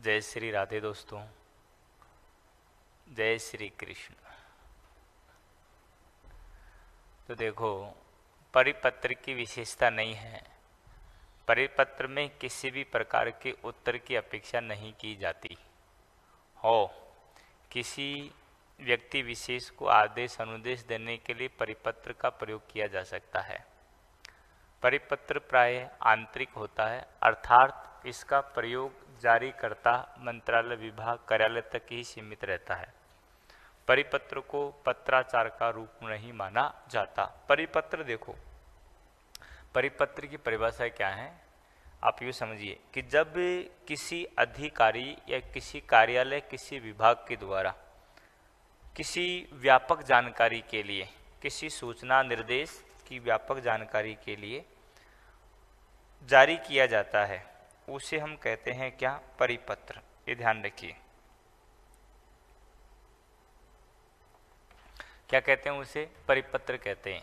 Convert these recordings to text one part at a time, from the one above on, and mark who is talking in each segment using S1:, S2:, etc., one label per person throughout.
S1: जय श्री राधे दोस्तों, जय श्री कृष्ण। तो देखो, परिपत्र की विशेषता नहीं है। परिपत्र में किसी भी प्रकार के उत्तर की अपेक्षा नहीं की जाती हो। किसी व्यक्ति विशेष को आदेश अनुदेश देने के लिए परिपत्र का प्रयोग किया जा सकता है। परिपत्र प्रायः आंतरिक होता है, अर्थात इसका प्रयोग जारीकर्ता, मंत्रालय, विभाग, कार्यालय तक ही सीमित रहता है। परिपत्र को पत्राचार का रूप नहीं माना जाता। परिपत्र देखो, परिपत्र की परिभाषा क्या है, आप यूँ समझिए कि जब किसी अधिकारी या किसी कार्यालय, किसी विभाग के द्वारा किसी व्यापक जानकारी के लिए, किसी सूचना निर्देश की व्यापक जानकारी के लिए जारी किया जाता है, उसे हम कहते हैं क्या? परिपत्र। ये ध्यान रखिए, क्या कहते हैं उसे? परिपत्र कहते हैं।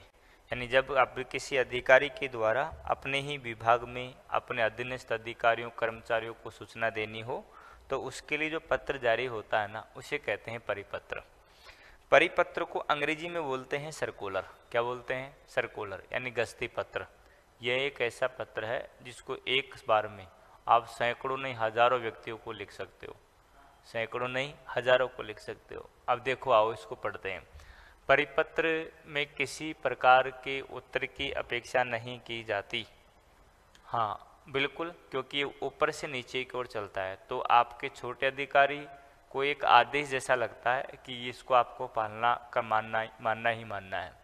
S1: यानी जब आप किसी अधिकारी के द्वारा अपने ही विभाग में अपने अधीनस्थ अधिकारियों, कर्मचारियों को सूचना देनी हो, तो उसके लिए जो पत्र जारी होता है ना, उसे कहते हैं परिपत्र। परिपत्र को अंग्रेजी में बोलते हैं सर्कुलर। क्या बोलते हैं? सर्कुलर, यानी गश्ती पत्र। यह एक ऐसा पत्र है जिसको एक बार में आप सैकड़ों नहीं हजारों व्यक्तियों को लिख सकते हो। सैकड़ों नहीं हजारों को लिख सकते हो। अब देखो, आओ इसको पढ़ते हैं। परिपत्र में किसी प्रकार के उत्तर की अपेक्षा नहीं की जाती। हाँ बिल्कुल, क्योंकि ये ऊपर से नीचे की ओर चलता है, तो आपके छोटे अधिकारी को एक आदेश जैसा लगता है कि इसको आपको पालना का मानना ही मानना है।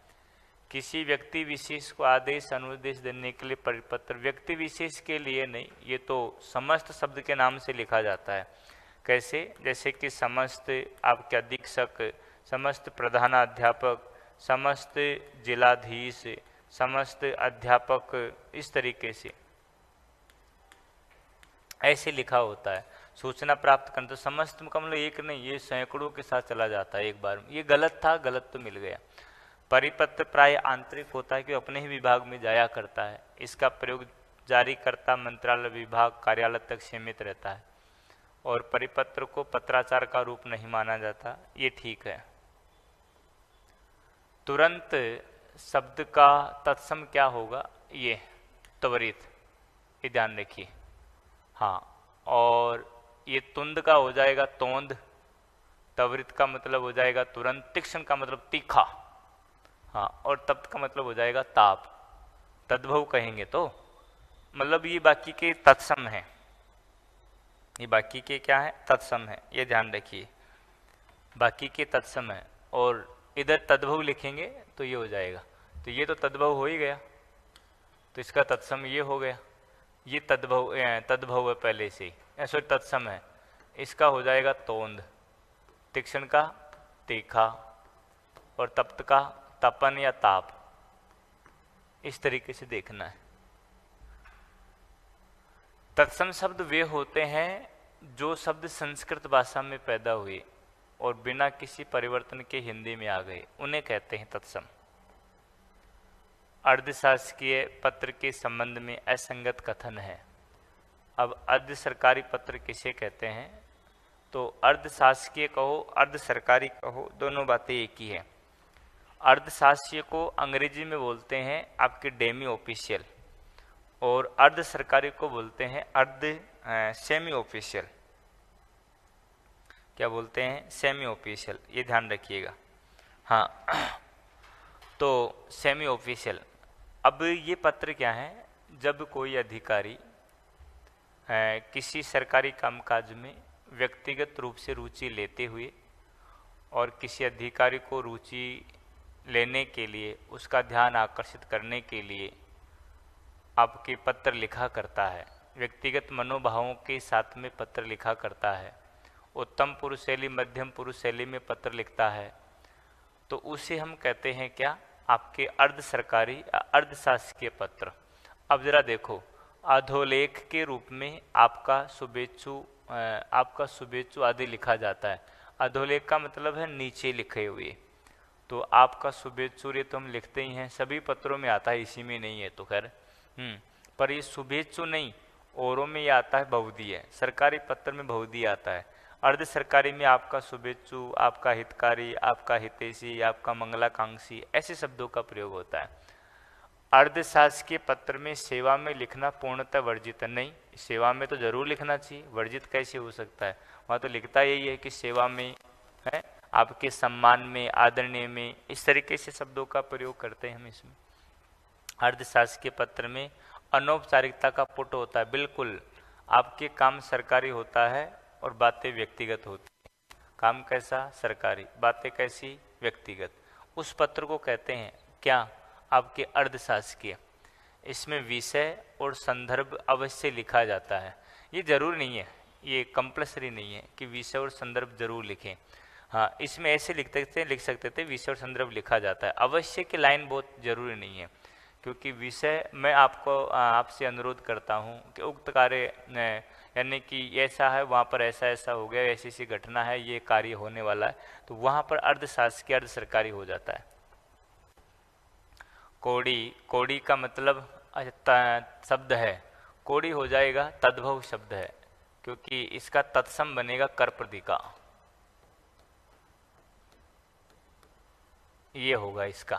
S1: किसी व्यक्ति विशेष को आदेश अनुदेश देने के लिए परिपत्र, व्यक्ति विशेष के लिए नहीं, ये तो समस्त शब्द के नाम से लिखा जाता है। कैसे? जैसे कि समस्त आपके अधीक्षक, समस्त प्रधानाध्यापक, समस्त जिलाधीश, समस्त अध्यापक, इस तरीके से ऐसे लिखा होता है। सूचना प्राप्त करना, तो समस्त का मतलब एक नहीं, ये सैकड़ों के साथ चला जाता है एक बार में। ये गलत था, गलत तो मिल गया। परिपत्र प्राय आंतरिक होता है कि अपने ही विभाग में जाया करता है। इसका प्रयोग जारीकर्ता, मंत्रालय, विभाग, कार्यालय तक सीमित रहता है और परिपत्र को पत्राचार का रूप नहीं माना जाता। ये ठीक है। तुरंत शब्द का तत्सम क्या होगा? ये त्वरित, ये ध्यान रखिए। हाँ, और ये तुंद का हो जाएगा तोंद, त्वरित का मतलब हो जाएगा तुरंत, तीक्ष्ण का मतलब तीखा, हाँ, और तप्त का मतलब हो जाएगा ताप। तद्भव कहेंगे तो मतलब ये बाकी के तत्सम है। ये बाकी के क्या है? तत्सम है, ये ध्यान रखिए। बाकी के तत्सम है और इधर तद्भव लिखेंगे तो ये हो जाएगा। तो ये तो तद्भव हो ही गया, तो इसका तत्सम ये हो गया। ये तद्भव है पहले से, सॉरी तत्सम है। इसका हो जाएगा तोंद, तीक्ष्ण का तीखा और तप्त का तपन या ताप। इस तरीके से देखना है। तत्सम शब्द वे होते हैं जो शब्द संस्कृत भाषा में पैदा हुए और बिना किसी परिवर्तन के हिंदी में आ गए, उन्हें कहते हैं तत्सम। अर्धशासकीय पत्र के संबंध में असंगत कथन है। अब अर्ध सरकारी पत्र किसे कहते हैं? तो अर्धशासकीय कहो, अर्ध सरकारी कहो, दोनों बातें एक ही है। अर्धशासकीय को अंग्रेजी में बोलते हैं आपके डेमी ऑफिशियल और अर्ध सरकारी को बोलते हैं अर्ध सेमी ऑफिशियल। क्या बोलते हैं? सेमी ऑफिशियल, ये ध्यान रखिएगा। हाँ, तो सेमी ऑफिशियल। अब ये पत्र क्या है? जब कोई अधिकारी किसी सरकारी कामकाज में व्यक्तिगत रूप से रुचि लेते हुए और किसी अधिकारी को रुचि लेने के लिए, उसका ध्यान आकर्षित करने के लिए आपके पत्र लिखा करता है, व्यक्तिगत मनोभावों के साथ में पत्र लिखा करता है, उत्तम पुरुष शैली, मध्यम पुरुष शैली में पत्र लिखता है, तो उसे हम कहते हैं क्या? आपके अर्ध सरकारी या अर्ध शासकीय पत्र। अब जरा देखो, अधोलेख के रूप में आपका शुभेच्छु आदि लिखा जाता है। अधोलेख का मतलब है नीचे लिखे हुए, तो आपका शुभेच्छु ये तो हम लिखते ही हैं, सभी पत्रों में आता है, इसी में नहीं है तो खैर। पर ये शुभेच्छु नहीं, औरों में ये आता है बहुधीय, सरकारी पत्र में बहुधीय आता है। अर्ध सरकारी में आपका शुभेच्छु, आपका हितकारी, आपका हितैषी, आपका मंगलाकांक्षी, ऐसे शब्दों का प्रयोग होता है। अर्धशासकीय पत्र में सेवा में लिखना पूर्णतः वर्जित है। नहीं, सेवा में तो जरूर लिखना चाहिए, वर्जित कैसे हो सकता है? वहाँ तो लिखता यही है कि सेवा में है, आपके सम्मान में, आदरणीय में, इस तरीके से शब्दों का प्रयोग करते हैं हम इसमें। अर्धशासकीय पत्र में अनौपचारिकता का पुट होता है, बिल्कुल आपके काम सरकारी होता है और बातें व्यक्तिगत होती है। काम कैसा? सरकारी, बातें कैसी? व्यक्तिगत। उस पत्र को कहते हैं क्या? आपके अर्धशासकीय। इसमें विषय और संदर्भ अवश्य लिखा जाता है। ये जरूर नहीं है, ये कंपल्सरी नहीं है कि विषय और संदर्भ जरूर लिखें। हाँ, इसमें ऐसे लिख सकते थे विषय और संदर्भ लिखा जाता है। अवश्य की लाइन बहुत जरूरी नहीं है, क्योंकि विषय मैं आपको आपसे अनुरोध करता हूँ कि उक्त कार्य यानी कि ऐसा है, वहाँ पर ऐसा ऐसा हो गया, ऐसी ऐसी घटना है, ये कार्य होने वाला है, तो वहाँ पर अर्धशासकीय अर्ध सरकारी हो जाता है। कोड़ी, कोड़ी का मतलब शब्द है, कोड़ी हो जाएगा तद्भव शब्द है, क्योंकि इसका तत्सम बनेगा कर्प्रदिका, ये होगा इसका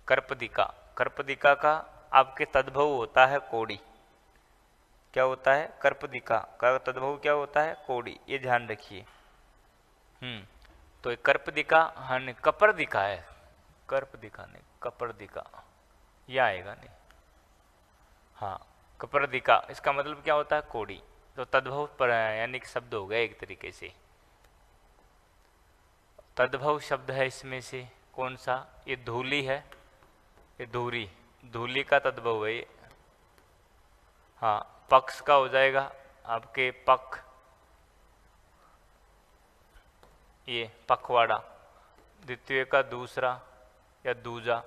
S1: कर्पदिका। कर्पदिका का आपके तद्भव होता है कोड़ी। क्या होता है? कर्पदिका का तद्भव क्या होता है? कोड़ी, ये ध्यान रखिए। तो कर्पदिका हाँ कपर्दिका है, कर्पदिका नहीं कपर्दिका, यह आएगा नहीं। हाँ, कपर्दिका, इसका मतलब क्या होता है? कोड़ी। तो तद्भव पर यानी कि शब्द हो गया एक तरीके से। तद्भव शब्द है इसमें से कौन सा? ये धूली है, ये धूरी, धूली का तद्भव है ये। हाँ, पक्ष का हो जाएगा आपके पक, ये पखवाड़ा। द्वितीय का दूसरा या दूजा,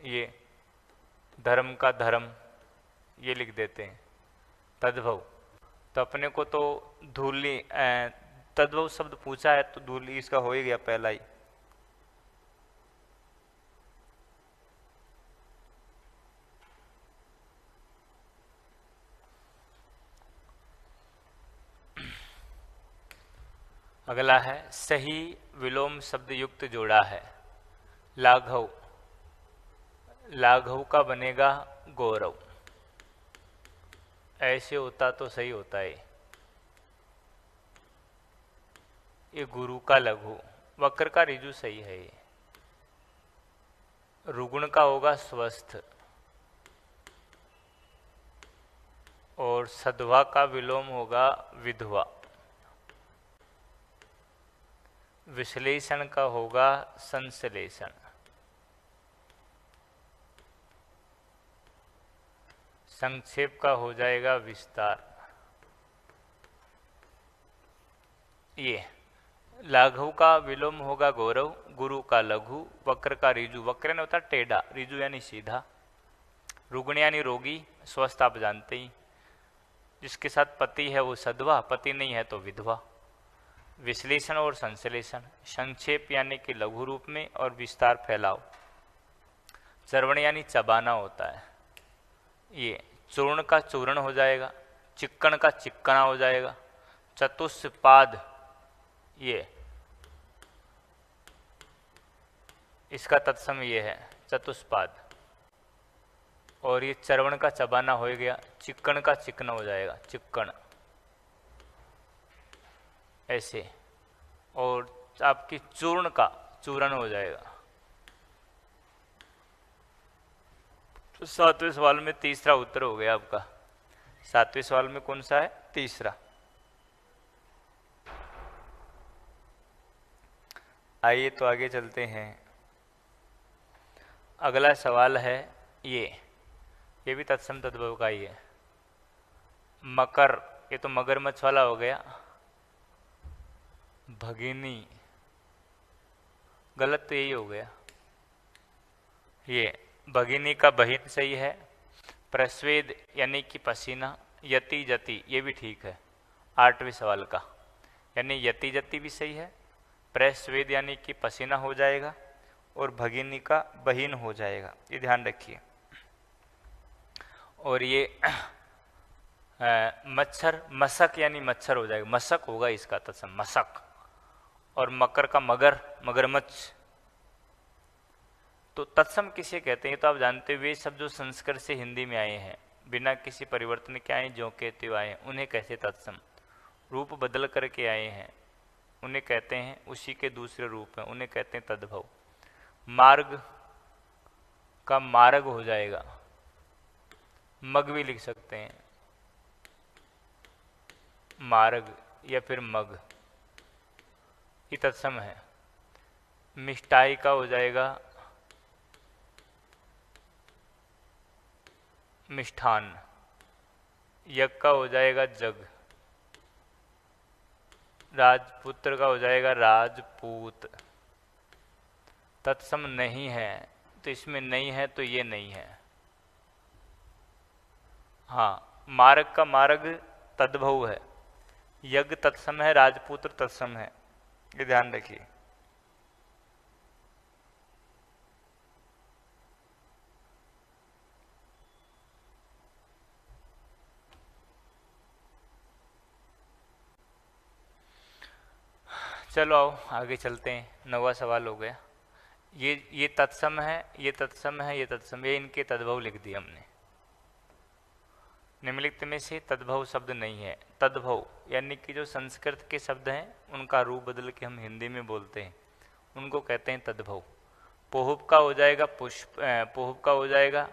S1: ये धर्म का धर्म, ये लिख देते हैं तद्भव। तो अपने को तो धूली तद्भव शब्द पूछा है तो धूली इसका हो ही गया पहला ही। अगला है सही विलोम शब्द युक्त जोड़ा है। लाघव, लाघव का बनेगा गौरव। ऐसे होता तो सही होता है। ये गुरु का लघु, वक्र का ऋजु सही है। ये रुगुण का होगा स्वस्थ, और सधवा का विलोम होगा विधवा। विश्लेषण का होगा संश्लेषण। संक्षेप का हो जाएगा विस्तार। ये लाघव का विलोम होगा गौरव, गुरु का लघु, वक्र का ऋजु। वक्र ने होता टेढ़ा, ऋजु यानी सीधा। रुग्ण यानी रोगी, स्वस्थ आप जानते ही। जिसके साथ पति है वो सधवा, पति नहीं है तो विधवा। विश्लेषण और संश्लेषण, संक्षेप यानी कि लघु रूप में, और विस्तार फैलाव। चर्वण यानी चबाना होता है। ये चूर्ण का चूर्ण हो जाएगा, चिक्कण का चिक्कना हो जाएगा। चतुष्पाद, ये इसका तत्सम ये है चतुष्पाद। और ये चर्वण का चबाना हो गया, चिक्कण का चिकना हो जाएगा चिक्कण, ऐसे। और आपकी चूर्ण का चूरण हो जाएगा। तो 7वें सवाल में तीसरा उत्तर हो गया आपका। 7वें सवाल में कौन सा है? तीसरा। आइए तो आगे चलते हैं। अगला सवाल है ये भी तत्सम तद्भव का ही है। मकर, ये तो मगरमच्छ वाला हो गया। भगिनी, गलत तो यही हो गया। ये भगिनी का बहिन सही है। प्रस्वेद यानी कि पसीना। यति जति, ये भी ठीक है 8वें सवाल का, यानी यति जति भी सही है। प्रस्वेद यानी कि पसीना हो जाएगा, और भगिनी का बहिन हो जाएगा, ये ध्यान रखिए। और ये मच्छर, मशक यानी मच्छर हो जाएगा, मशक होगा इसका तत्सम, मशक। और मकर का मगर, मगरमच्छ। तो तत्सम किसे कहते हैं तो आप जानते हो, वे शब्द जो संस्कृत से हिंदी में आए हैं बिना किसी परिवर्तन के आए, जो कहते हुए आए हैं उन्हें कैसे तत्सम, रूप बदल करके आए हैं उन्हें कहते हैं, उसी के दूसरे रूप हैं उन्हें कहते हैं तद्भव। मार्ग का मार्ग हो जाएगा, मग भी लिख सकते हैं, मार्ग या फिर मग, ये तत्सम है। मिष्टाई का हो जाएगा मिष्ठान, यज्ञ का हो जाएगा जग, राजपुत्र का हो जाएगा राजपूत। तत्सम नहीं है तो इसमें नहीं है तो ये नहीं है। हाँ, मार्ग का मार्ग तद्भव है, यज्ञ तत्सम है, राजपुत्र तत्सम है, ये ध्यान रखिए। चलो आओ आगे चलते हैं, 9वां सवाल हो गया। ये तत्सम है, ये तत्सम है, ये तत्सम, ये इनके तद्भव लिख दिए हमने। निम्नलिखित में से तद्भव शब्द नहीं है। तद्भव यानी कि जो संस्कृत के शब्द हैं उनका रूप बदल के हम हिंदी में बोलते हैं उनको कहते हैं तद्भव। पोहुब का हो जाएगा पुष्प, पोहुब का हो जाएगा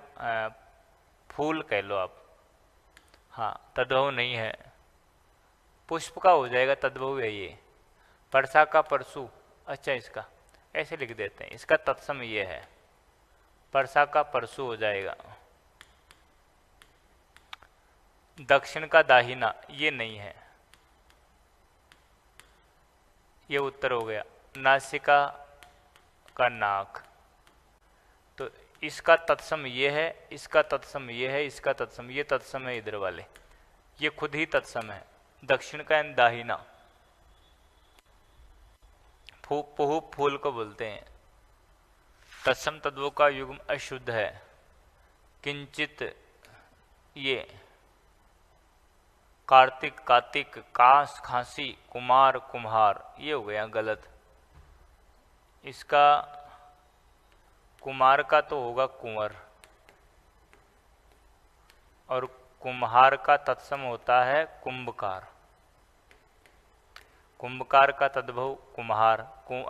S1: फूल कह लो आप, हाँ तद्भव नहीं है। पुष्प का हो जाएगा तद्भव है ये। परसा का परसु, अच्छा इसका ऐसे लिख देते हैं, इसका तत्सम ये है, परसा का परसु हो जाएगा। दक्षिण का दाहिना, ये नहीं है, ये उत्तर हो गया। नासिका का नाक, तो इसका तत्सम ये है, इसका तत्सम ये है, इसका तत्सम, ये तत्सम है इधर वाले, ये खुद ही तत्सम है। दक्षिण का दाहिना, पोहु फूल को बोलते हैं। तत्सम तत्वों का युग्म अशुद्ध है। किंचित, ये कार्तिक कातिक, कास खांसी, कुमार कुम्हार, ये हो गया गलत। इसका कुमार का तो होगा कुंवर, और कुम्हार का तत्सम होता है कुंभकार। कुंभकार का तद्भव कुम्हार,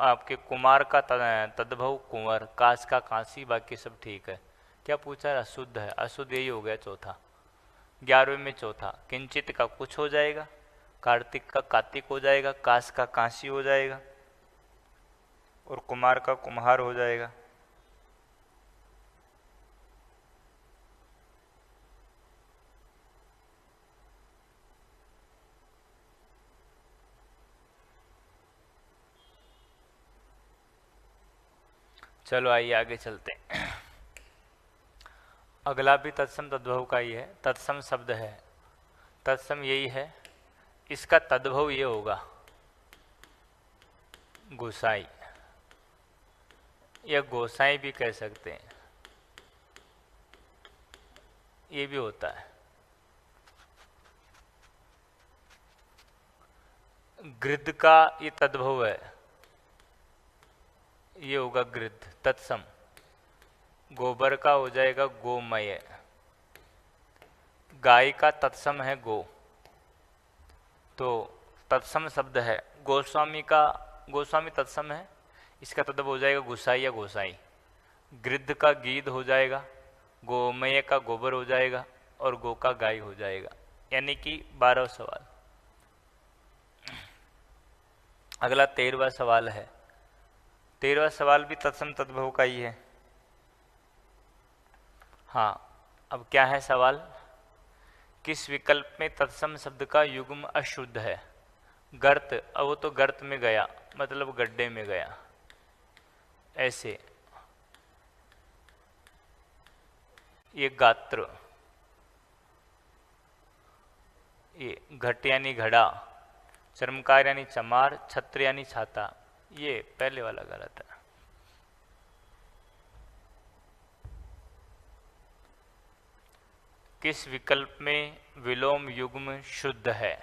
S1: आपके कुमार का तद्भव कुंवर, काश का कांसी, बाकी सब ठीक है। क्या पूछा है? अशुद्ध है, अशुद्ध यही हो गया चौथा। 11वें में चौथा, किंचित का कुछ हो जाएगा, कार्तिक का कातिक हो जाएगा, काश का कांसी हो जाएगा, और कुमार का कुम्हार हो जाएगा। चलो आइए आगे चलते हैं। अगला भी तत्सम तद्भव का ही है, तत्सम शब्द है, तत्सम यही है, इसका तद्भव ये होगा गोसाई, या गोसाई भी कह सकते हैं, ये भी होता है। गृद्ध का ये तद्भव है, ये होगा गृद्ध तत्सम। गोबर का हो जाएगा गोमय। गाय का तत्सम है गो, तो तत्सम शब्द है। गोस्वामी का, गोस्वामी तत्सम है, इसका तद्भव हो जाएगा गुसाई या गोसाई। गृद्ध का गीध हो जाएगा, गोमय का गोबर हो जाएगा, और गो का गाय हो जाएगा। यानी कि 12 सवाल। अगला 13वां सवाल है। 13वां सवाल भी तत्सम तद्भव का ही है। हाँ, अब क्या है सवाल? किस विकल्प में तत्सम शब्द का युग्म अशुद्ध है? गर्त, अब वो तो गर्त में गया मतलब गड्ढे में गया, ऐसे। ये गात्र, ये घट यानी घड़ा, चर्मकार यानी चमार, छत्र यानी छाता, ये पहले वाला गलत है। किस विकल्प में विलोम युग्म शुद्ध है?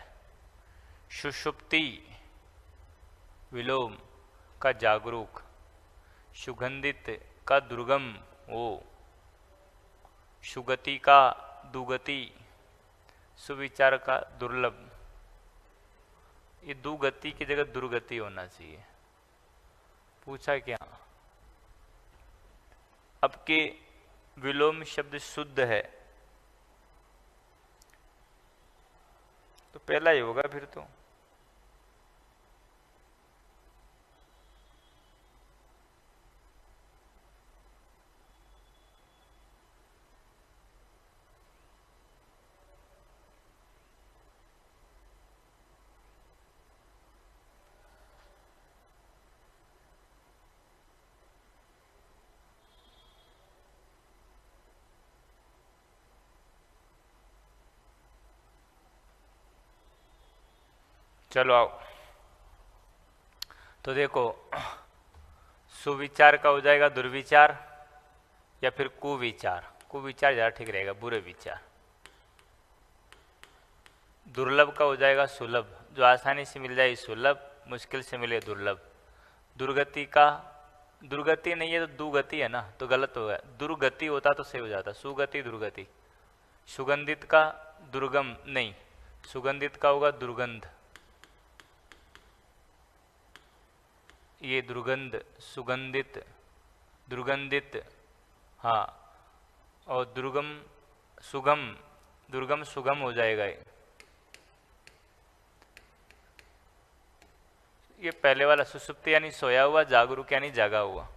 S1: सुषुप्ति विलोम का जागरूक, सुगंधित का दुर्गम वो, सुगति का दुगति, सुविचार का दुर्लभ। ये दुगति की जगह दुर्गति होना चाहिए। पूछा क्या? अब के विलोम शब्द शुद्ध है तो पहला ही होगा फिर तो। चलो आओ, तो देखो सुविचार का हो जाएगा दुर्विचार या फिर कुविचार। कुविचार ज़्यादा ठीक रहेगा, बुरे विचार। दुर्लभ का हो जाएगा सुलभ, जो आसानी से मिल जाए सुलभ, मुश्किल से मिले दुर्लभ। दुर्गति का, दुर्गति नहीं है तो दुगति है ना, तो गलत हो गया। दुर्गति होता तो सही हो जाता, सुगति दुर्गति। सुगंधित का दुर्गम नहीं, सुगंधित का होगा दुर्गंध। ये दुर्गंध, सुगंधित, दुर्गंधित, हाँ। और दुर्गम सुगम, दुर्गम सुगम हो जाएगा ये पहले वाला। सुसुप्ति यानी सोया हुआ, जागरूक यानी जागा हुआ।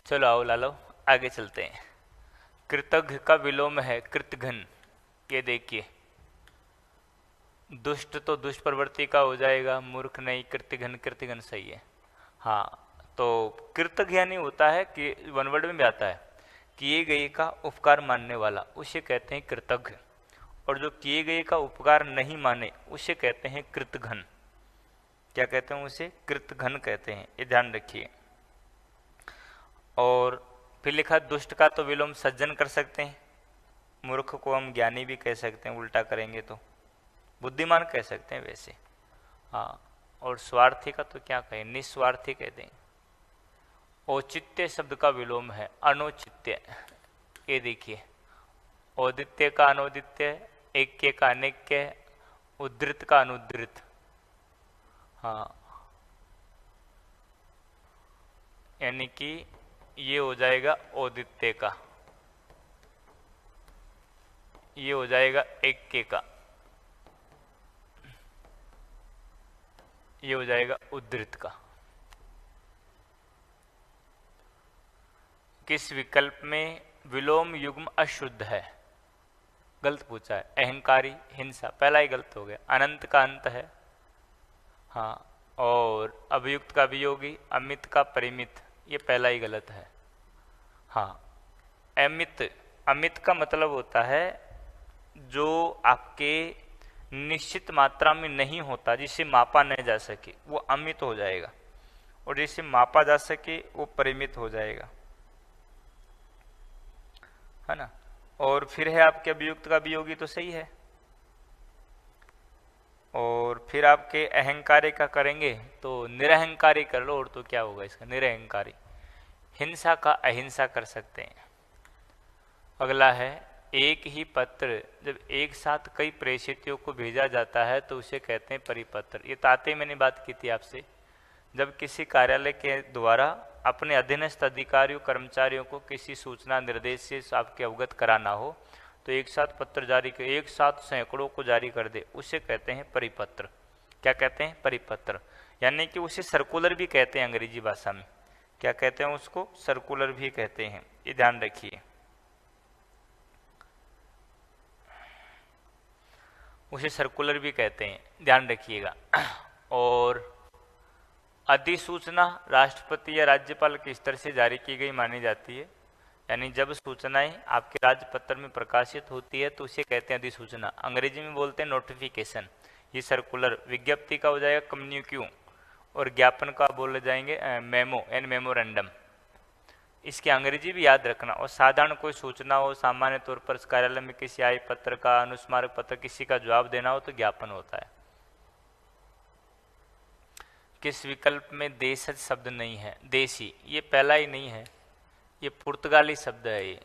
S1: चलो आओ लालो, आगे चलते हैं। कृतघ्न का विलोम है कृतघ्न। ये देखिए, दुष्ट तो दुष्प्रवृत्ति का हो जाएगा, मूर्ख नहीं। कृतघ्न, कृतघ्न सही है। हाँ, तो कृतघ्न यानी होता है कि वन वर्ड में भी आता है, किए गए का उपकार मानने वाला, उसे कहते हैं कृतघ्न। और जो किए गए का उपकार नहीं माने उसे कहते हैं कृतघ्न। क्या कहते हैं उसे? कृतघ्न कहते हैं, ये ध्यान रखिए। और फिर लिखा दुष्ट का तो विलोम सज्जन कर सकते हैं, मूर्ख को हम ज्ञानी भी कह सकते हैं, उल्टा करेंगे तो बुद्धिमान कह सकते हैं वैसे। हाँ, और स्वार्थी का तो क्या कहें, निस्वार्थी कहते हैं। औचित्य शब्द का विलोम है अनौचित्य। ये देखिए, औदित्य का अनौदित्य, ऐक्य का अनैक्य, उद्धृत का अनुद्धृत। हाँ, यानी कि ये हो जाएगा औदित्य का, ये हो जाएगा ऐक्य का, ये हो जाएगा उद्धृत का। किस विकल्प में विलोम युग्म अशुद्ध है? गलत पूछा है। अहंकारी, हिंसा, पहला ही गलत हो गया। अनंत का अंत है, हाँ। और अभियुक्त का अभियोगी, अमित का परिमित, ये पहला ही गलत है। हाँ, अमित, अमित का मतलब होता है जो आपके निश्चित मात्रा में नहीं होता, जिसे मापा नहीं जा सके, वो अमित हो जाएगा। और जिसे मापा जा सके वो परिमित हो जाएगा, है ना। और फिर है आपके अभियुक्त का अभियोगी, तो सही है। और फिर आपके अहंकारी का करेंगे तो निरहंकारी कर लो, और तो क्या होगा इसका, निरहंकारी। हिंसा का अहिंसा कर सकते हैं। अगला है एक ही पत्र जब एक साथ कई प्रेषितों को भेजा जाता है तो उसे कहते हैं परिपत्र। ये ताते मैंने बात की थी आपसे जब किसी कार्यालय के द्वारा अपने अधीनस्थ अधिकारियों कर्मचारियों को किसी सूचना निर्देश से आपके अवगत कराना हो तो एक साथ पत्र जारी कर, एक साथ सैकड़ों को जारी कर दे, उसे कहते हैं परिपत्र। क्या कहते हैं? परिपत्र। यानी कि उसे सर्कुलर भी कहते हैं अंग्रेजी भाषा में। क्या कहते हैं उसको? सर्कुलर भी कहते हैं, ये ध्यान रखिए। उसे सर्कुलर भी कहते हैं, ध्यान रखिएगा। और अधिसूचना राष्ट्रपति या राज्यपाल के स्तर से जारी की गई मानी जाती है। यानी जब सूचनाएं आपके राजपत्र में प्रकाशित होती है तो उसे कहते हैं अधिसूचना। अंग्रेजी में बोलते हैं नोटिफिकेशन। ये सर्कुलर विज्ञप्ति का हो जाएगा कम्युनिक्यू, और ज्ञापन का बोले जाएंगे मेमो एंड मेमोरेंडम। इसकी अंग्रेजी भी याद रखना। और साधारण कोई सूचना हो, सामान्य तौर पर कार्यालय में किसी आय पत्र का, अनुस्मारक पत्र, किसी का जवाब देना हो तो ज्ञापन होता है। किस विकल्प में देशज शब्द नहीं है? देसी, ये पहला ही नहीं है, ये पुर्तगाली शब्द है। ये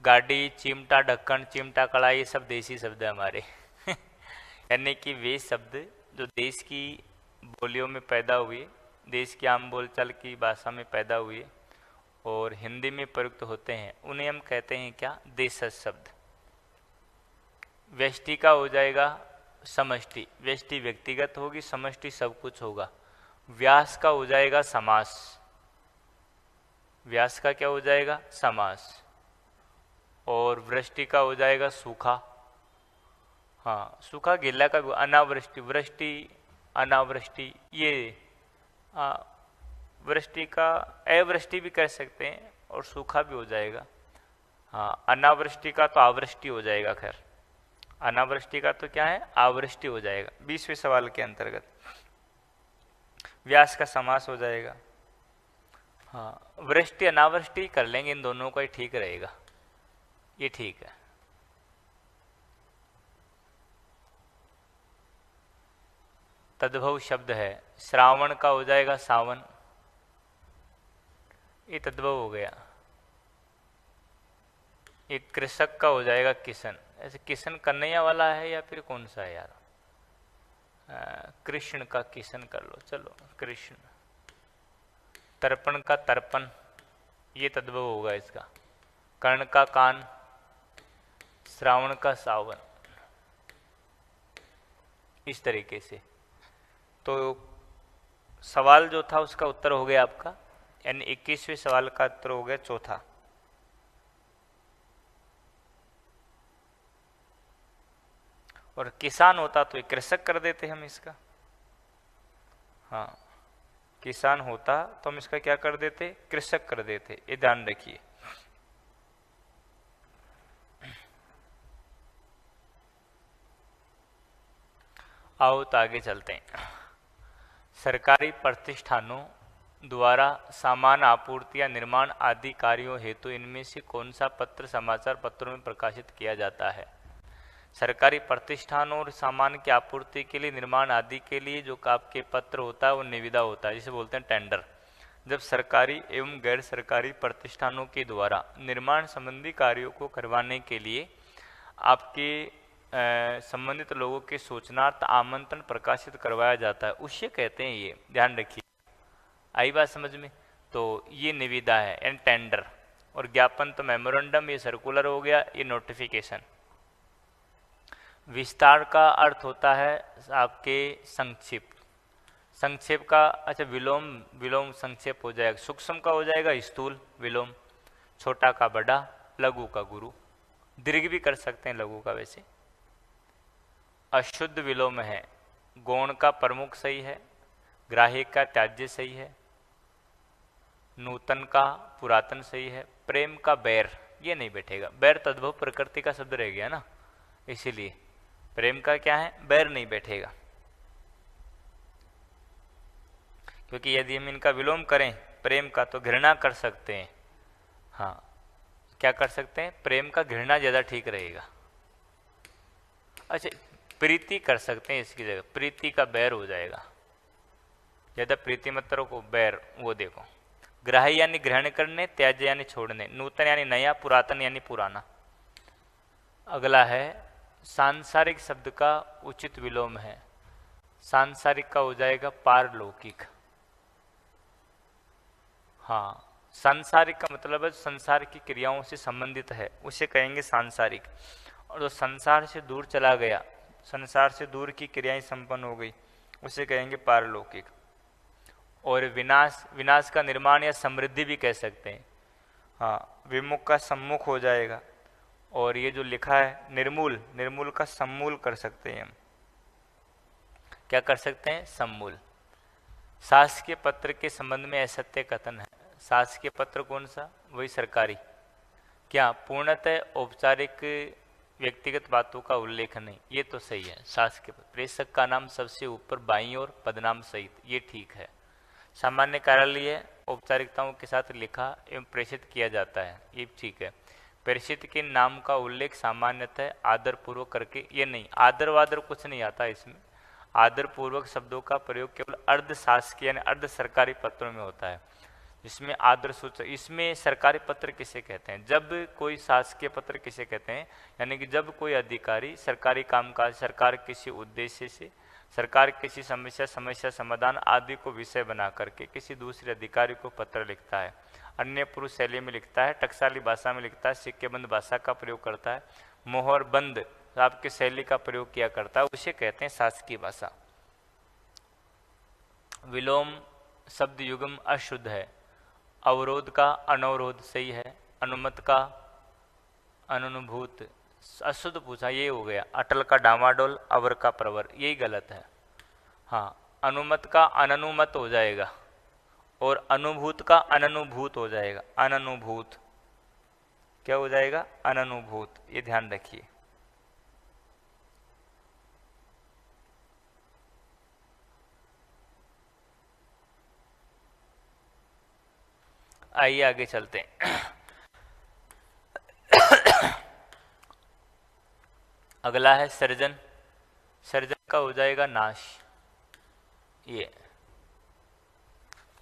S1: गाड़ी, चिमटा, ढक्कन, चिमटा, कड़ा, ये सब देसी शब्द है हमारे। यानी कि वे शब्द जो देश की बोलियों में पैदा हुए, देश की आम बोलचाल की भाषा में पैदा हुए और हिंदी में प्रयुक्त होते हैं, उन्हें हम कहते हैं क्या? देशज शब्द। व्यष्टि का हो जाएगा समष्टि, व्यष्टि व्यक्तिगत होगी, समष्टि सब कुछ होगा। व्यास का हो जाएगा समास, व्यास का क्या हो जाएगा? समास। और वृष्टि का हो जाएगा सूखा। हाँ, सूखा गीला का भी। अनावृष्टि, वृष्टि, अनावृष्टि, ये वृष्टि का अवृष्टि भी कर सकते हैं और सूखा भी हो जाएगा। हाँ, अनावृष्टि का तो आवृष्टि हो जाएगा। खैर, अनावृष्टि का तो क्या है? आवृष्टि हो जाएगा। 20वें सवाल के अंतर्गत व्यास का समास हो जाएगा। हाँ, वृष्टि अनावृष्टि कर लेंगे, इन दोनों का ही ठीक रहेगा, ये ठीक है। तद्भव शब्द है, श्रावण का हो जाएगा सावन, ये तद्भव हो गया। एक कृषक का हो जाएगा किशन। ऐसे किशन कन्हैया वाला है या फिर कौन सा है यार? कृष्ण का किशन कर लो, चलो कृष्ण। तर्पण का तर्पण, ये तद्भव होगा इसका। कर्ण का कान, श्रावण का सावन, इस तरीके से। तो सवाल जो था उसका उत्तर हो गया आपका, यानी 21वें सवाल का उत्तर हो गया चौथा। और किसान होता तो एक कृषक कर देते हम इसका। हाँ, किसान होता तो हम इसका क्या कर देते? कृषक कर देते, ये ध्यान रखिए। आओ तो आगे चलते हैं। सरकारी प्रतिष्ठानों द्वारा सामान आपूर्ति या निर्माण आदि कार्यों हेतु इनमें से कौन सा पत्र समाचार पत्रों में प्रकाशित किया जाता है? सरकारी प्रतिष्ठानों और सामान की आपूर्ति के लिए, निर्माण आदि के लिए जो आपके पत्र होता है वो निविदा होता है, जिसे बोलते हैं टेंडर। जब सरकारी एवं गैर सरकारी प्रतिष्ठानों के द्वारा निर्माण संबंधी कार्यों को करवाने के लिए आपके संबंधित लोगों के सूचनार्थ आमंत्रण प्रकाशित करवाया जाता है, उसे कहते हैं, ये ध्यान रखिए। आई बात समझ में? तो ये निविदा है एंड टेंडर। और ज्ञापन तो मेमोरेंडम, ये सर्कुलर हो गया, ये नोटिफिकेशन। विस्तार का अर्थ होता है आपके संक्षिप्त। संक्षेप का, अच्छा विलोम, विलोम संक्षेप हो जाएगा। सूक्ष्म का हो जाएगा स्थूल विलोम, छोटा का बड़ा, लघु का गुरु। दीर्घ भी कर सकते हैं लघु का वैसे। अशुद्ध विलोम है, गौण का प्रमुख सही है, ग्राहिक का त्याज्य सही है, नूतन का पुरातन सही है, प्रेम का बैर, ये नहीं बैठेगा। बैर तद्भव प्रकृति का शब्द रह गया ना, इसीलिए प्रेम का क्या है? बैर नहीं बैठेगा। क्योंकि यदि हम इनका विलोम करें प्रेम का तो घृणा कर सकते हैं। हाँ, क्या कर सकते हैं? प्रेम का घृणा ज्यादा ठीक रहेगा। अच्छा, प्रीति कर सकते हैं इसकी जगह, प्रीति का बैर हो जाएगा। ज्यादा प्रीति मत को बैर, वो देखो। ग्राह्य यानी ग्रहण करने, त्याज्य यानी छोड़ने, नूतन यानी नया, पुरातन यानी पुराना। अगला है सांसारिक शब्द का उचित विलोम है, सांसारिक का हो जाएगा पारलौकिक। हाँ, सांसारिक का मतलब है संसार की क्रियाओं से संबंधित है, उसे कहेंगे सांसारिक। और जो संसार से दूर चला गया, संसार से दूर की क्रियाएं संपन्न हो गई, उसे कहेंगे पारलौकिक। और विनाश, विनाश का निर्माण या समृद्धि भी कह सकते हैं। हाँ, विमुख का सम्मुख हो जाएगा। और ये जो लिखा है निर्मूल, निर्मूल का सम्मूल कर सकते हैं हम। क्या कर सकते हैं? सम्मूल। शासकीय पत्र के संबंध में असत्य कथन है। शासकीय पत्र कौन सा? वही सरकारी। क्या पूर्णतः औपचारिक व्यक्तिगत बातों का उल्लेख नहीं, ये तो सही है। शासकीय पत्र, प्रेषक का नाम सबसे ऊपर बाईं ओर पदनाम सहित, ये ठीक है। सामान्य कार्यालय औपचारिकताओं के साथ लिखा एवं प्रेषित किया जाता है, ये ठीक है। प्रेषित के नाम का उल्लेख सामान्यतः आदर पूर्वक करके, ये नहीं, आदर वादर कुछ नहीं आता इसमें। आदर पूर्वक शब्दों का प्रयोग केवल अर्ध शासकीय यानी अर्ध सरकारी पत्रों में होता है, जिसमें आदर सूचक। इसमें सरकारी पत्र किसे कहते हैं? जब कोई शासकीय पत्र किसे कहते हैं? यानी कि जब कोई अधिकारी सरकारी कामकाज, सरकार किसी उद्देश्य से, सरकार किसी समस्या समाधान आदि को विषय बना करके किसी दूसरे अधिकारी को पत्र लिखता है, अन्य पुरुष शैली में लिखता है, टकसाली भाषा में लिखता है, सिक्केबंद भाषा का प्रयोग करता है, मोहर बंद आपके शैली का प्रयोग किया करता है, उसे कहते हैं शासकीय भाषा। विलोम शब्द युग्म अशुद्ध है। अवरोध का अनवरोध सही है। अनुमत का अनुभूत अशुद्ध पूछा, ये हो गया। अटल का डामाडोल, अवर का प्रवर, यही गलत है। हाँ, अनुमत का अननुमत हो जाएगा और अनुभूत का अननुभूत हो जाएगा। अननुभूत क्या हो जाएगा? अननुभूत, ये ध्यान रखिए। आइए आगे चलते हैं। अगला है सर्जन। सर्जन का हो जाएगा नाश, ये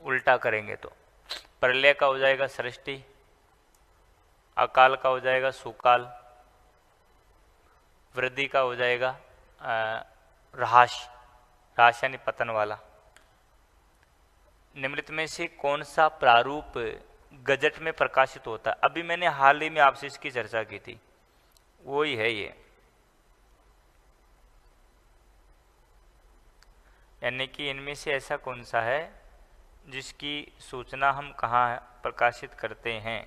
S1: उल्टा करेंगे तो। प्रलय का हो जाएगा सृष्टि। अकाल का हो जाएगा सुकाल। वृद्धि का हो जाएगा ह्रास, ह्रास यानी पतन वाला। निम्नलिखित में से कौन सा प्रारूप गजट में प्रकाशित होता है? अभी मैंने हाल ही में आपसे इसकी चर्चा की थी, वो ही है ये। यानी कि इनमें से ऐसा कौन सा है जिसकी सूचना हम कहाँ प्रकाशित करते हैं?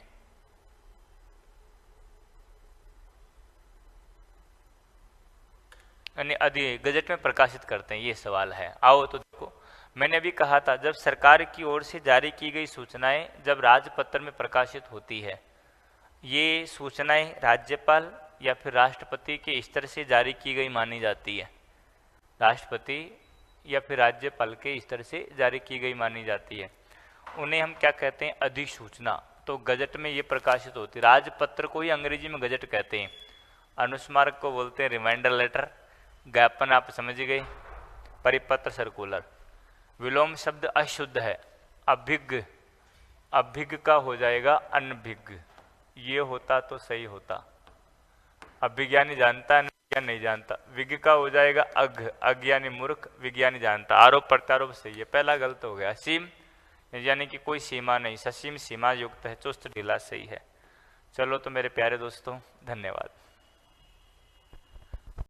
S1: यानी गजट में प्रकाशित करते हैं, ये सवाल है। आओ तो देखो, मैंने अभी कहा था जब सरकार की ओर से जारी की गई सूचनाएं जब राजपत्र में प्रकाशित होती है, ये सूचनाएं राज्यपाल या फिर राष्ट्रपति के स्तर से जारी की गई मानी जाती है। राष्ट्रपति या फिर राज्यपाल के स्तर से जारी की गई मानी जाती है। उन्हें हम क्या कहते हैं? अधिसूचना। तो गजट में ये प्रकाशित होती है। राजपत्र को ही अंग्रेजी में गजट कहते हैं। अनुस्मारक को बोलते हैं रिमाइंडर लेटर। ज्ञापन आप समझ गए, परिपत्र सर्कुलर। विलोम शब्द अशुद्ध है। अभिज्ञ, अभिज्ञ का हो जाएगा अनभिज्ञ, ये होता तो सही होता। अभिज्ञानी जानता है, विज्ञान नहीं जानता। विज्ञ का हो जाएगा अघ, अज्ञानी मूर्ख, विज्ञानी जानता। आरोप प्रत्यारोप सही है, पहला गलत हो गया। असीम यानी कि कोई सीमा नहीं, ससीम सीमा युक्त है। चुस्त ढीला सही है। चलो तो मेरे प्यारे दोस्तों, धन्यवाद।